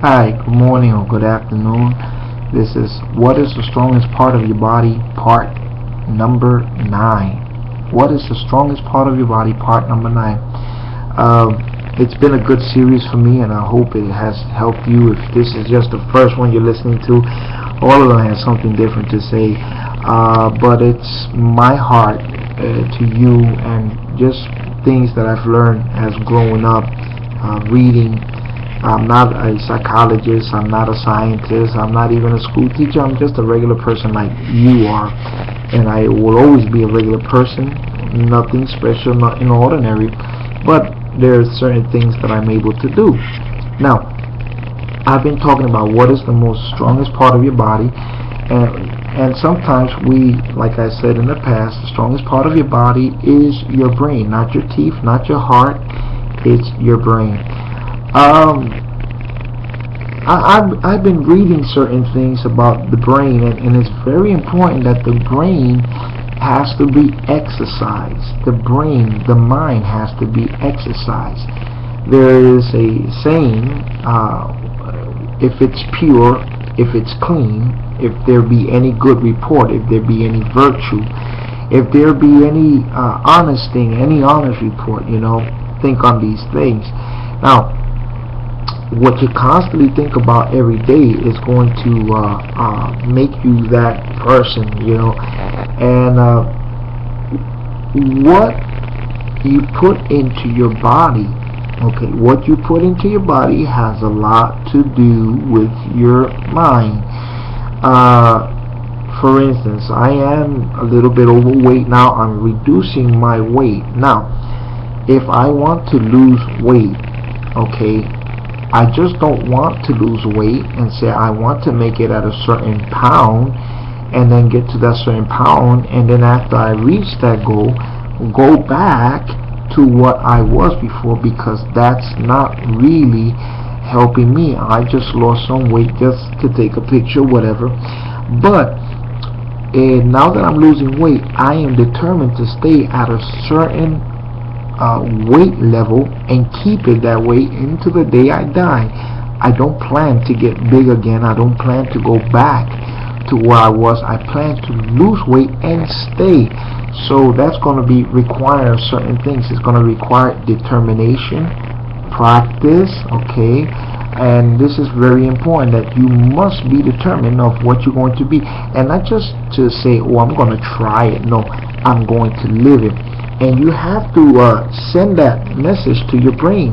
Hi, good morning or good afternoon. This is What is the strongest part of your body, part number 9. What is the strongest part of your body, part number 9. It's been a good series for me, and I hope it has helped you. If this is just the first one you're listening to, all of them have something different to say. But it's my heart to you, and just things that I've learned as growing up, reading. I'm not a psychologist, I'm not a scientist, I'm not even a school teacher, I'm just a regular person like you are. And I will always be a regular person, nothing special, nothing ordinary, but there are certain things that I'm able to do. Now, I've been talking about what is the most strongest part of your body, and sometimes we, like I said in the past, the strongest part of your body is your brain, not your teeth, not your heart, it's your brain. I've been reading certain things about the brain, and it's very important that the brain has to be exercised. The brain, the mind has to be exercised. There is a saying, if it's pure, if it's clean, if there be any good report, if there be any virtue, if there be any honest thing, any honest report, think on these things. Now, what you constantly think about every day is going to make you that person, and what you put into your body, what you put into your body has a lot to do with your mind. For instance, I am a little bit overweight now. I'm reducing my weight. Now, if I want to lose weight, I just don't want to lose weight and say I want to make it at a certain pound and then get to that certain pound, and then after I reach that goal, go back to what I was before, because that's not really helping me. I just lost some weight just to take a picture, whatever. But now that I'm losing weight, I am determined to stay at a certain weight level and keep it that way into the day I die. I don't plan to get big again. I don't plan to go back to where I was. I plan to lose weight and stay. So that's going to require certain things. It's going to require determination, practice, and this is very important, that you must be determined of what you're going to be, and not just to say, I'm going to try it. No, I'm going to live it. And you have to send that message to your brain.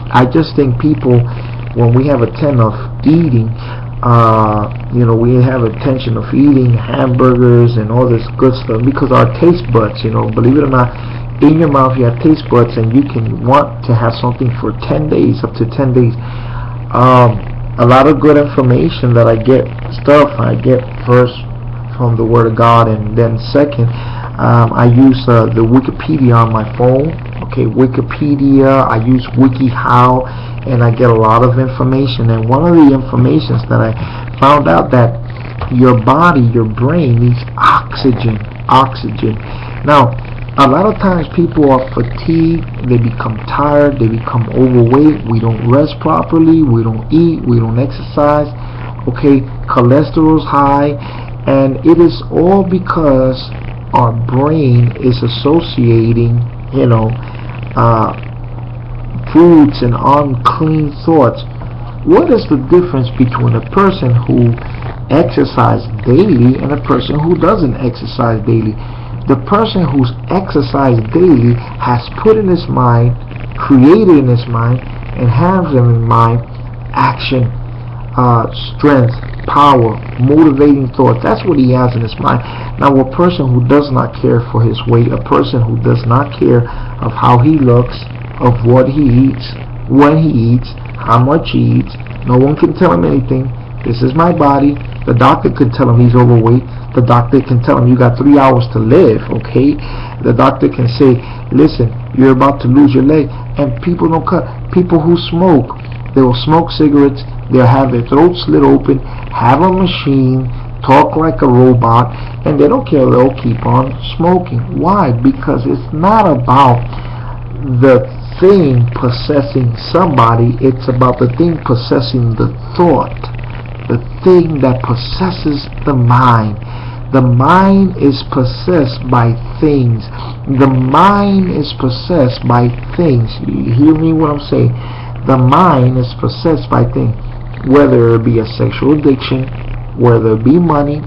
I just think people, when we have a tendency of eating, we have a tendency of eating hamburgers and all this good stuff because our taste buds, believe it or not, in your mouth you have taste buds, and you can want to have something for 10 days, up to 10 days. A lot of good information that I get first from the Word of God, and then second, I use the Wikipedia on my phone. Wikipedia. I use WikiHow, and I get a lot of information. And one of the informations that I found out, that your body, your brain needs oxygen. Now, a lot of times people are fatigued. They become tired. They become overweight. We don't rest properly. We don't eat. We don't exercise. Cholesterol's high, and it is all because our brain is associating, foods and unclean thoughts. What is the difference between a person who exercises daily and a person who doesn't exercise daily? The person who's exercised daily has put in his mind, created in his mind, and has in mind action, strength, power, motivating thoughts. That's what he has in his mind. Now, a person who does not care for his weight, a person who does not care of how he looks, of what he eats, when he eats, how much he eats, no one can tell him anything. This is my body. The doctor could tell him he's overweight. The doctor can tell him you got 3 hours to live. The doctor can say, listen, you're about to lose your leg. And people don't cut. People who smoke, they will smoke cigarettes, they'll have their throat slit open, have a machine, talk like a robot, and they don't care. They'll keep on smoking. Why? Because it's not about the thing possessing somebody. It's about the thing possessing the thought, the thing that possesses the mind. The mind is possessed by things. The mind is possessed by things. You hear me what I'm saying? The mind is possessed by things. Whether it be a sexual addiction, whether it be money,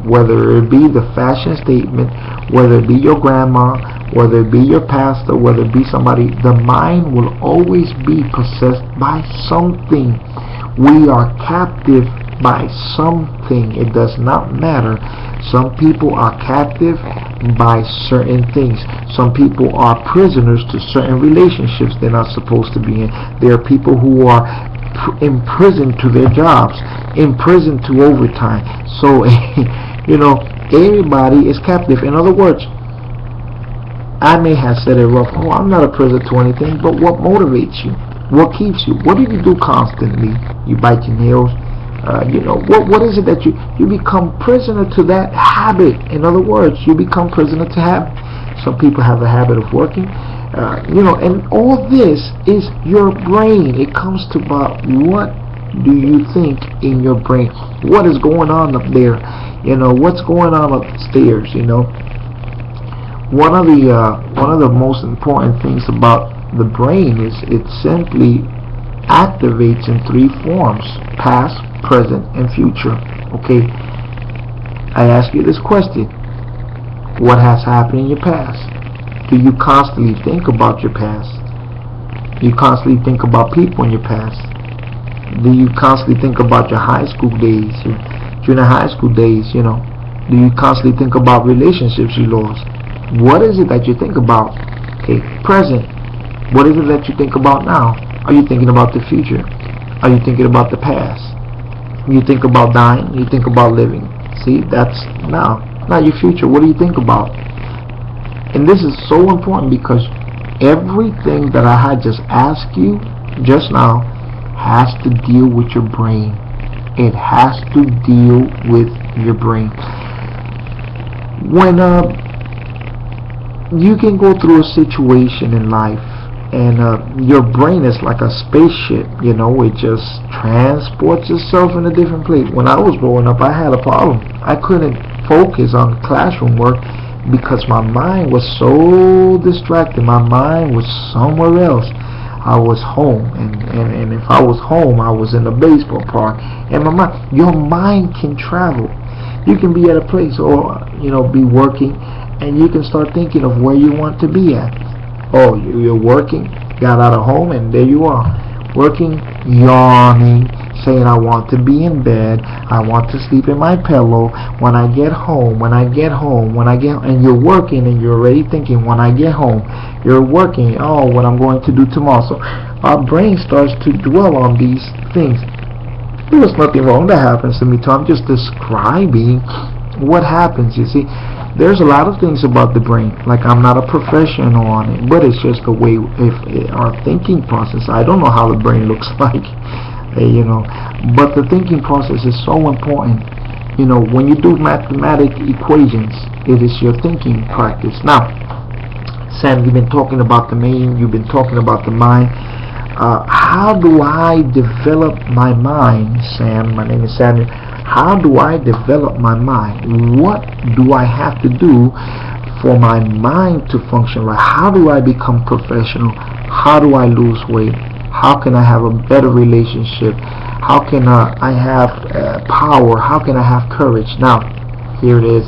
whether it be the fashion statement, whether it be your grandma, whether it be your pastor, whether it be somebody, the mind will always be possessed by something. We are captive by something. It does not matter. Some people are captive by certain things. Some people are prisoners to certain relationships they're not supposed to be in. There are people who are imprisoned to their jobs, imprisoned to overtime. So everybody is captive. In other words, I may have said it rough. Oh, I'm not a prisoner to anything, but what motivates you? What keeps you? What do you do constantly? You bite your nails. What is it that you become prisoner to that habit? In other words, you become prisoner to habit. Some people have a habit of working, and all this is your brain. It comes to about what do you think in your brain? What is going on up there? What's going on upstairs? One of the most important things about the brain is it simply activates in three forms: past, present, and future. Okay, I ask you this question: what has happened in your past? Do you constantly think about your past? Do you constantly think about people in your past? Do you constantly think about your high school days, your junior high school days? Do you constantly think about relationships you lost? What is it that you think about? Okay, present. What is it that you think about now? Are you thinking about the future? Are you thinking about the past? You think about dying, you think about living. See, that's now. Not your future. What do you think about? And this is so important because everything that I had just asked you just now has to deal with your brain. It has to deal with your brain. When you can go through a situation in life and your brain is like a spaceship, it just transports itself in a different place. When I was growing up, I had a problem. I couldn't focus on classroom work because my mind was so distracted. My mind was somewhere else. I was home, and if I was home, I was in a baseball park. And your mind can travel. You can be at a place or be working, and you can start thinking of where you want to be at. Oh, you're working, got out of home, and there you are. Working, yawning, saying I want to be in bed, I want to sleep in my pillow, when I get home, and you're working and you're already thinking when I get home, you're working, what I'm going to do tomorrow. So our brain starts to dwell on these things. There was nothing wrong that happens to me too. I'm just describing what happens, you see. There's a lot of things about the brain, like I'm not a professional on it, but it's just the way our thinking process. I don't know how the brain looks like, but the thinking process is so important. When you do mathematical equations, it is your thinking practice. Now, Sam, you've been talking about the brain, you've been talking about the mind. How do I develop my mind, Sam? My name is Samuel. How do I develop my mind? What do I have to do for my mind to function right? How do I become professional? How do I lose weight? How can I have a better relationship? How can I have power? How can I have courage? Now, here it is.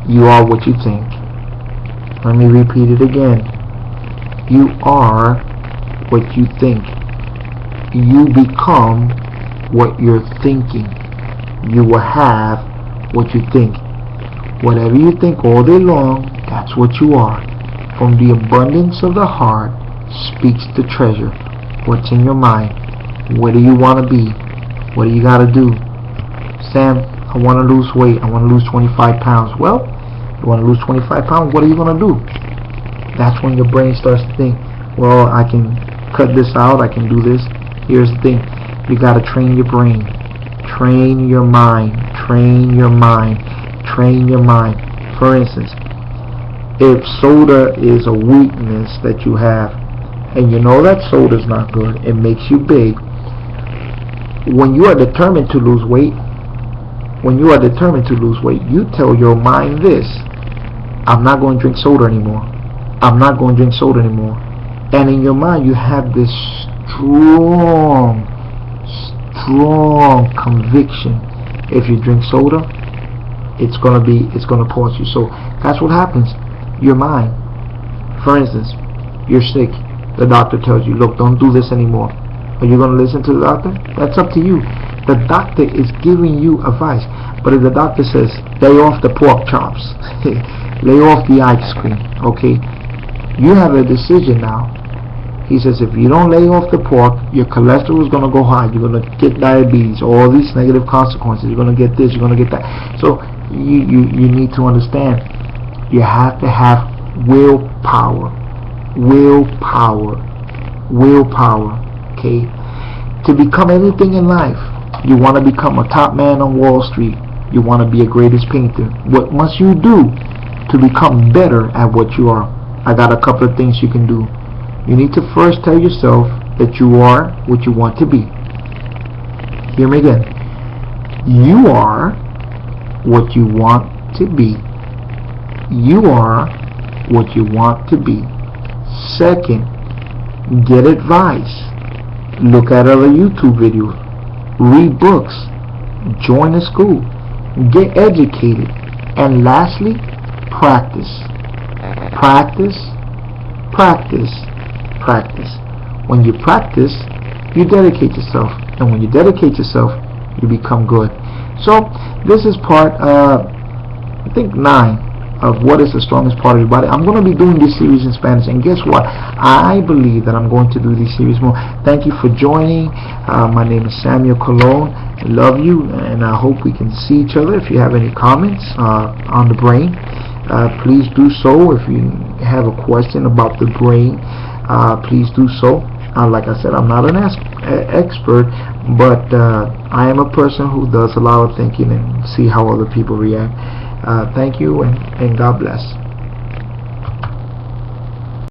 You are what you think. Let me repeat it again. You are what you think. You become what you're thinking. You will have what you think. Whatever you think all day long, that's what you are. From the abundance of the heart speaks the treasure. What's in your mind? Where do you want to be? What do you got to do? Sam, I want to lose weight. I want to lose 25 pounds. Well, you want to lose 25 pounds, what are you going to do? That's when your brain starts to think, well, I can cut this out, I can do this. Here's the thing. You got to train your brain. Train your mind. Train your mind. Train your mind. For instance, if soda is a weakness that you have, and you know that soda's not good, it makes you big. When you are determined to lose weight, you tell your mind this: I'm not going to drink soda anymore. I'm not going to drink soda anymore. And in your mind you have this strong conviction: if you drink soda, it's gonna cause you. So that's what happens. Your mind. For instance, you're sick. The doctor tells you, look, don't do this anymore. Are you going to listen to the doctor? That's up to you. The doctor is giving you advice. But if the doctor says, lay off the pork chops, lay off the ice cream, okay, you have a decision now. He says, if you don't lay off the pork, your cholesterol is going to go high. You're going to get diabetes, all these negative consequences. You're going to get this, you're going to get that. So you need to understand, you have to have willpower, okay? To become anything in life, you want to become a top man on Wall Street, you want to be a greatest painter, what must you do to become better at what you are? I got a couple of things you can do. You need to first tell yourself that you are what you want to be. Hear me again. You are what you want to be. You are what you want to be. Second, get advice. Look at other YouTube videos. Read books. Join a school. Get educated. And lastly, practice. Practice. Practice. Practice. When you practice, you dedicate yourself. And when you dedicate yourself, you become good. So, this is part, I think 9 of what is the strongest part of your body. I'm going to be doing this series in Spanish, and guess what? I believe that I'm going to do this series more. Thank you for joining. My name is Samuel Colon. I love you, and I hope we can see each other. If you have any comments on the brain, please do so. If you have a question about the brain, please do so. Like I said, I'm not an expert, but I am a person who does a lot of thinking and see how other people react. Thank you, and God bless.